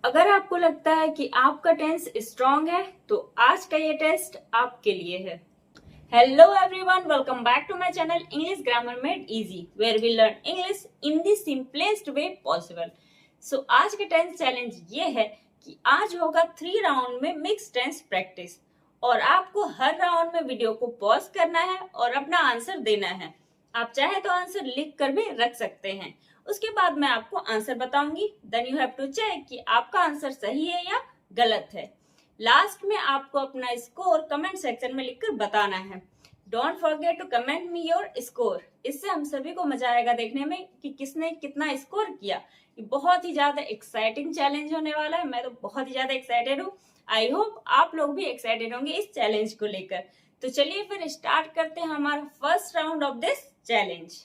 अगर आपको लगता है कि आपका टेंस स्ट्रांग है तो आज का ये टेस्ट आपके लिए है। Hello everyone, welcome back to my channel English grammar made easy, where we learn English in the simplest way possible. So आज का टेंस चैलेंज ये है कि आज होगा 3 राउंड में मिक्स टेंस प्रैक्टिस और आपको हर राउंड में वीडियो को पॉज करना है और अपना आंसर देना है। आप चाहे तो आंसर लिख कर भी रख सकते हैं। उसके बाद मैं आपको आंसर बताऊंगी, then you have to check कि आपका आंसर सही है या गलत है। लास्ट में आपको अपना स्कोर कमेंट सेक्शन में लिखकर बताना है। Don't forget to comment me your score. इससे हम सभी को मजा आएगा देखने में कि किसने कितना स्कोर किया। ये बहुत ही ज्यादा एक्साइटिंग चैलेंज होने वाला है। मैं तो बहुत ही ज्यादा एक्साइटेड हूँ। आई होप आप लोग भी एक्साइटेड होंगे इस चैलेंज को लेकर। तो चलिए फिर स्टार्ट करते हैं हमारा first round of this challenge.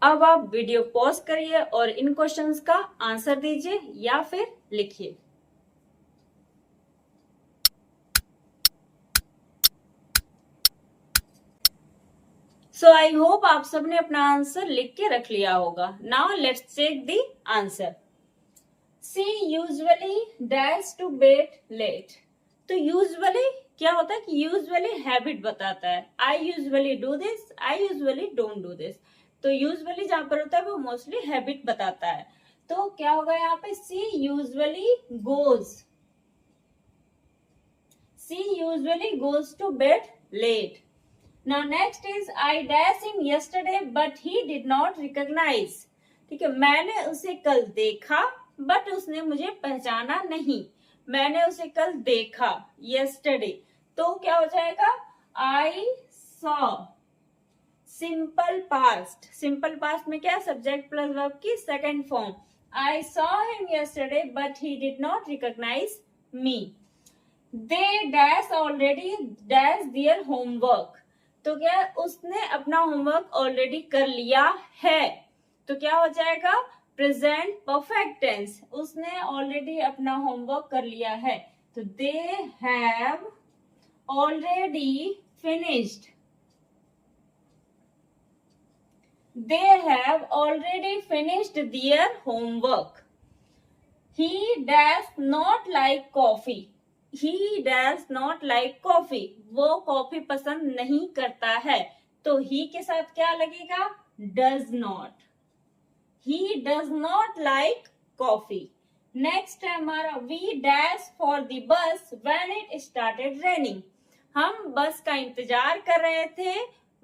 अब आप वीडियो पॉज करिए और इन क्वेश्चंस का आंसर दीजिए या फिर लिखिए। सो आई होप आप सबने अपना आंसर लिख के रख लिया होगा। Now let's check the answer. She usually dash to bed late. तो यूजुअली क्या होता है कि यूजुअली हैबिट बताता है। I usually do this, I usually don't do this. तो यूजुअली जहां पर होता है वो मोस्टली हैबिट बताता है। तो क्या होगा यहाँ पे, she usually goes, she usually goes to bed late. Now next is I dash him yesterday but he did not recognize. ठीक है, मैंने उसे कल देखा बट उसने मुझे पहचाना नहीं। मैंने उसे कल देखा yesterday, तो क्या हो जाएगा, I saw। Simple past, simple past में क्या, सब्जेक्ट प्लस वर्ब की second form. I saw him yesterday but he did not recognize me. They dash already dash their homework. तो क्या, उसने अपना होमवर्क ऑलरेडी कर लिया है। तो क्या हो जाएगा, प्रेजेंट परफेक्ट टेंस, उसने ऑलरेडी अपना होमवर्क कर लिया है। तो they have already finished, they have already finished their homework. He dash not like coffee, he does not like coffee, वो कॉफी पसंद नहीं करता है। तो ही के साथ क्या लगेगा, does not, he does not like coffee. Next है हमारा, we dash for the bus when it started raining. हम बस का इंतजार कर रहे थे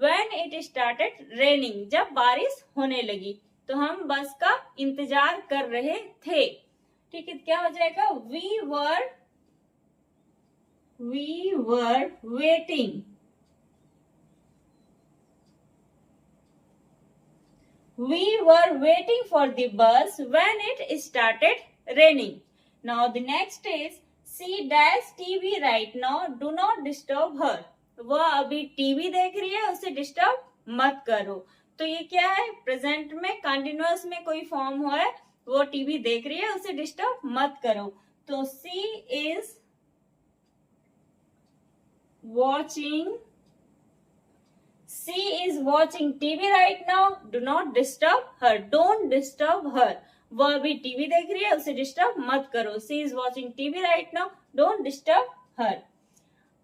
व्हेन इट स्टार्टेड रेनिंग, जब बारिश होने लगी। तो हम बस का इंतजार कर रहे थे। ठीक है, क्या हो जाएगा, we were waiting, we were waiting for the bus when it started raining. Now the next is, she dash TV right now, do not disturb her. वह अभी टीवी देख रही है, उसे डिस्टर्ब मत करो। तो ये क्या है, प्रेजेंट में कंटिन्यूअस में कोई फॉर्म हो है, वो टीवी देख रही है, उसे डिस्टर्ब मत करो। तो she is watching, she is watching TV right now, do not disturb her, don't disturb her. वह अभी टीवी देख रही है, उसे डिस्टर्ब मत करो। she is watching TV right now, don't disturb her.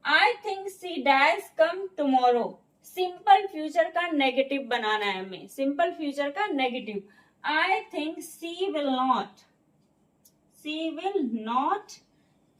I think she dash come tomorrow. Simple future का negative बनाना है हमें, सिंपल फ्यूचर का negative. I think she will not, she will not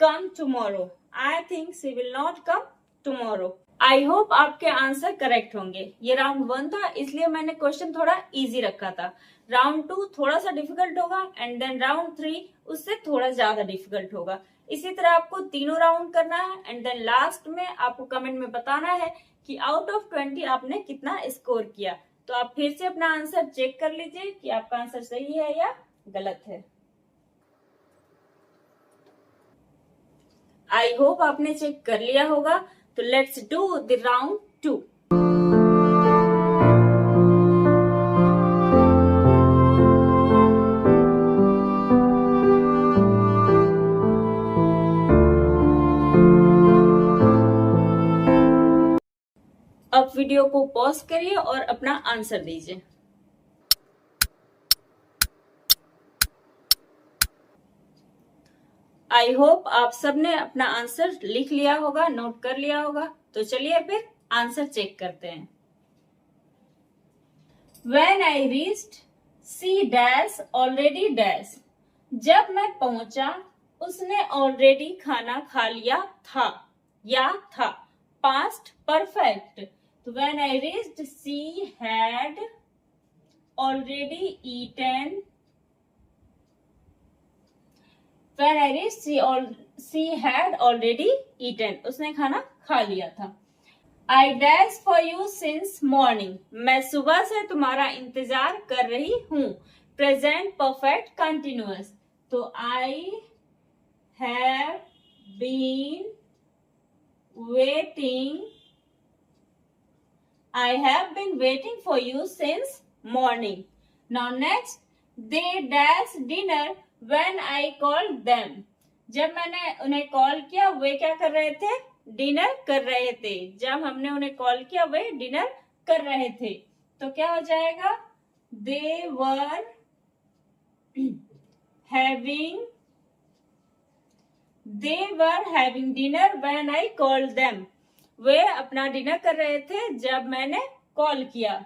come tomorrow. I think she will not come tomorrow. I hope आपके answer correct होंगे। ये round 1 था, इसलिए मैंने क्वेश्चन थोड़ा इजी रखा था। राउंड 2 थोड़ा सा डिफिकल्ट होगा एंड देन राउंड 3 उससे थोड़ा ज्यादा डिफिकल्ट होगा। इसी तरह आपको तीनों राउंड करना है एंड देन लास्ट में आपको कमेंट में बताना है कि आउट ऑफ 20 आपने कितना स्कोर किया। तो आप फिर से अपना आंसर चेक कर लीजिए कि आपका आंसर सही है या गलत है। आई होप आपने चेक कर लिया होगा। तो let's do the round 2। Video को पॉज करिए और अपना आंसर दीजिए। आई होप आप सबने अपना आंसर लिख लिया होगा, नोट कर लिया होगा। तो चलिए फिर आंसर चेक करते हैं। When I reached, she dash already dash. जब मैं पहुंचा उसने ऑलरेडी खाना खा लिया था या था। Past perfect. तो when I reached, she had already eaten. When I reached, she had already eaten. उसने खाना खा लिया था। I dash for you since morning. मैं सुबह से तुम्हारा इंतजार कर रही हूँ। Present perfect continuous. तो I have been waiting. I have been waiting for you since morning. Now next, they dash dinner when I called them. जब मैंने उन्हें कॉल किया वे क्या कर रहे थे? डिनर कर रहे थे। जब हमने उन्हें कॉल किया वे डिनर कर रहे थे। तो क्या हो जाएगा? They were having dinner when I called them. वे अपना डिनर कर रहे थे जब मैंने कॉल किया।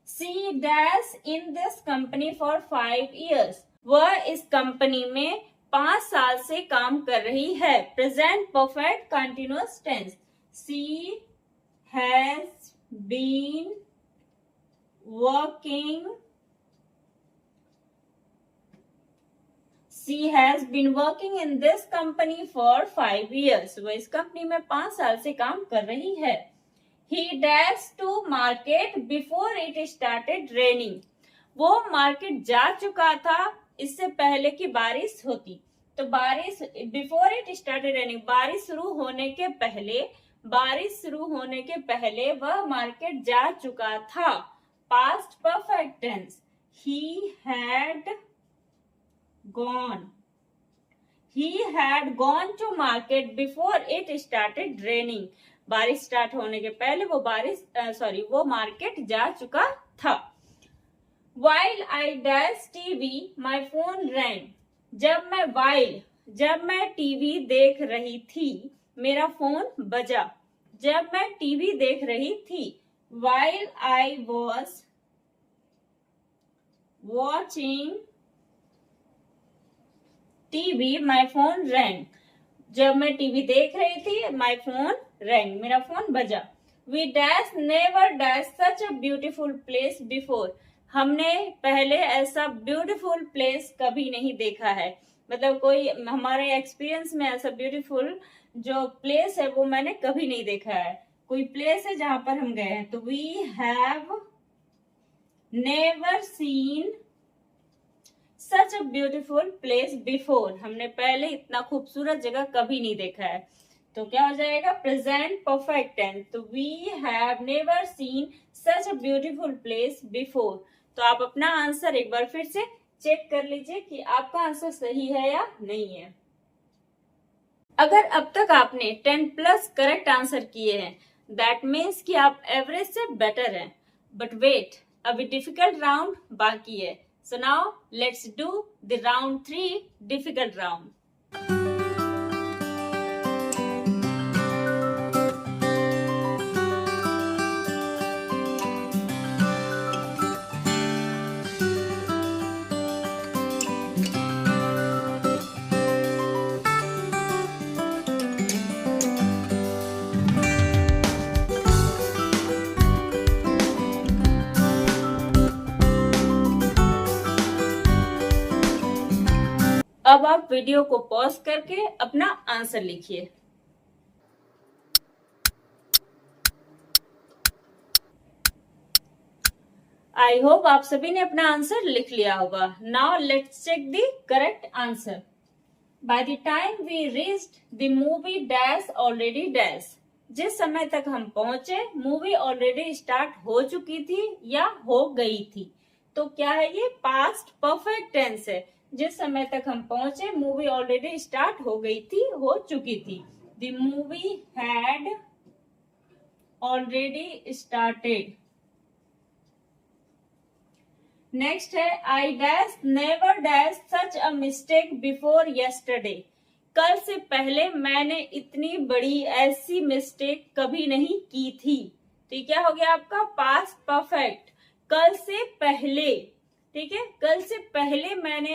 She dash in this company for 5 years. वह इस कंपनी में 5 साल से काम कर रही है। Present perfect continuous tense. She has been working. She has been working in this company for 5 years. वह इस कंपनी में 5 साल से काम कर रही है। He dashed to market before it started raining. वो मार्केट जा चुका था इससे पहले कि बारिश होती। तो बारिश बिफोर इट स्टार्टेड रेनिंग, बारिश शुरू होने के पहले वह मार्केट जा चुका था। Past perfect tense. He had gone to market before it started raining. बारिश स्टार्ट होने के पहले वो मार्केट जा चुका था। While I dash TV, my phone rang. जब मैं टीवी देख रही थी मेरा फोन बजा। जब मैं टीवी देख रही थी। While I was watching TV, my phone rang. जब मैं टीवी देख रही थी my phone rang. मेरा फोन बजा। We dash never dash such a beautiful place before. हमने पहले ऐसा ब्यूटीफुल प्लेस कभी नहीं देखा है। मतलब कोई हमारे एक्सपीरियंस में ऐसा ब्यूटीफुल जो प्लेस है वो मैंने कभी नहीं देखा है। कोई प्लेस है जहां पर हम गए हैं। तो we have never seen such a beautiful place before. हमने पहले इतना खूबसूरत जगह कभी नहीं देखा है। तो क्या हो जाएगा? Present perfect tense. तो we have never seen such a beautiful place before. तो आप अपना आंसर एक बार फिर से चेक कर लीजिए कि आपका आंसर सही है या नहीं है। अगर अब तक आपने 10+ करेक्ट आंसर किए हैं दैट मीन्स कि आप एवरेज से बेटर हैं। बट वेट, अभी डिफिकल्ट राउंड बाकी है। So now let's do the round 3 difficult round. अब आप वीडियो को पॉज करके अपना आंसर लिखिए। आई होप आप सभी ने अपना आंसर लिख लिया होगा। Now let's check the correct answer. By the time we reached the movie dash already dash. जिस समय तक हम पहुंचे मूवी ऑलरेडी स्टार्ट हो चुकी थी या हो गई थी। तो क्या है ये? पास्ट परफेक्ट टेंस है। जिस समय तक हम पहुंचे मूवी ऑलरेडी स्टार्ट हो गई थी, हो चुकी थी। The movie had already started. Next है I dash never dash such a mistake before yesterday. कल से पहले मैंने इतनी बड़ी ऐसी मिस्टेक कभी नहीं की थी। तो क्या हो गया आपका पास्ट परफेक्ट, कल से पहले। ठीक है, कल से पहले मैंने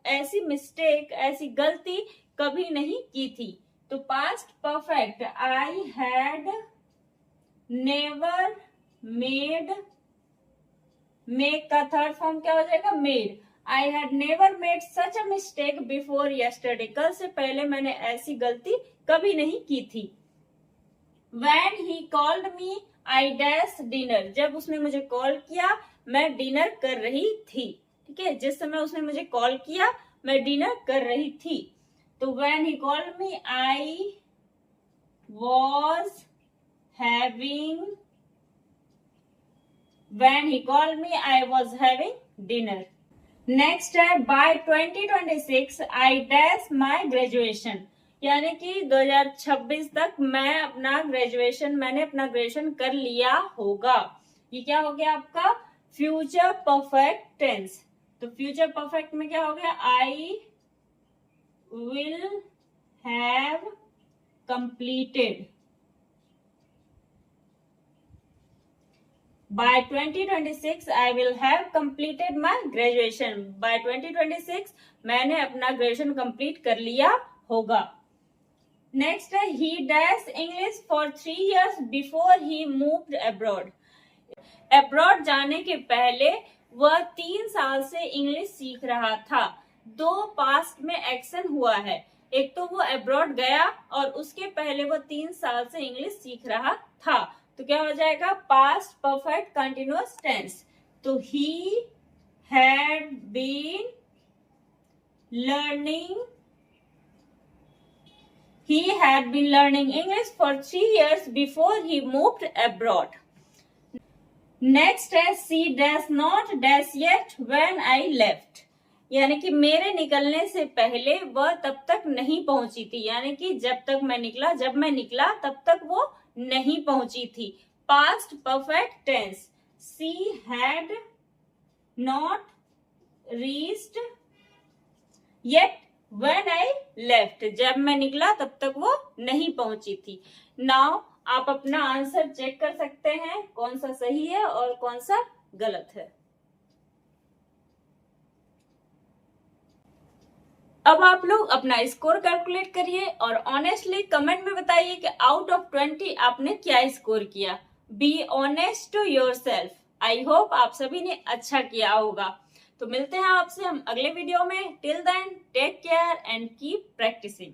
ऐसी मिस्टेक, ऐसी गलती कभी नहीं की थी। तो past perfect, I had never made, make का थर्ड फॉर्म क्या हो जाएगा made. I had never made such a mistake before yesterday, कल से पहले मैंने ऐसी गलती कभी नहीं की थी। When he called me, I dash dinner, जब उसने मुझे कॉल किया मैं डिनर कर रही थी। ठीक है, जिस समय उसने मुझे कॉल किया मैं डिनर कर रही थी। तो when he called me, I was having, when he called me, I was having dinner. Next है by 2026 I dash my graduation, यानी कि 2026 तक मैंने अपना ग्रेजुएशन कर लिया होगा। ये क्या हो गया आपका फ्यूचर परफेक्ट टेंस। तो फ्यूचर परफेक्ट में क्या हो गया I will have completed By 2026 I will have completed my graduation. By 2026 मैंने अपना ग्रेजुएशन कंप्लीट कर लिया होगा। नेक्स्ट है he dash English for 3 years before he moved abroad. Abroad जाने के पहले वह 3 साल से इंग्लिश सीख रहा था। 2 पास्ट में एक्शन हुआ है, एक तो वो अब्रॉड गया और उसके पहले वो 3 साल से इंग्लिश सीख रहा था। तो क्या हो जाएगा पास्ट परफेक्ट कंटिन्यूअस टेंस। तो he had been learning English for 3 years before he moved abroad. Next है she dash not dash yet when I left, यानी कि मेरे निकलने से पहले वह तब तक नहीं पहुंची थी, यानी कि जब मैं निकला तब तक वो नहीं पहुंची थी। Past perfect tense she had not reached yet when I left, जब मैं निकला तब तक वो नहीं पहुंची थी। नाउ आप अपना आंसर चेक कर सकते हैं कौन सा सही है और कौन सा गलत है। अब आप लोग अपना स्कोर कैलकुलेट करिए और ऑनेस्टली कमेंट में बताइए कि आउट ऑफ 20 आपने क्या स्कोर किया। Be honest to yourself. I hope आप सभी ने अच्छा किया होगा। तो मिलते हैं आपसे हम अगले वीडियो में। Till then take care and keep practising.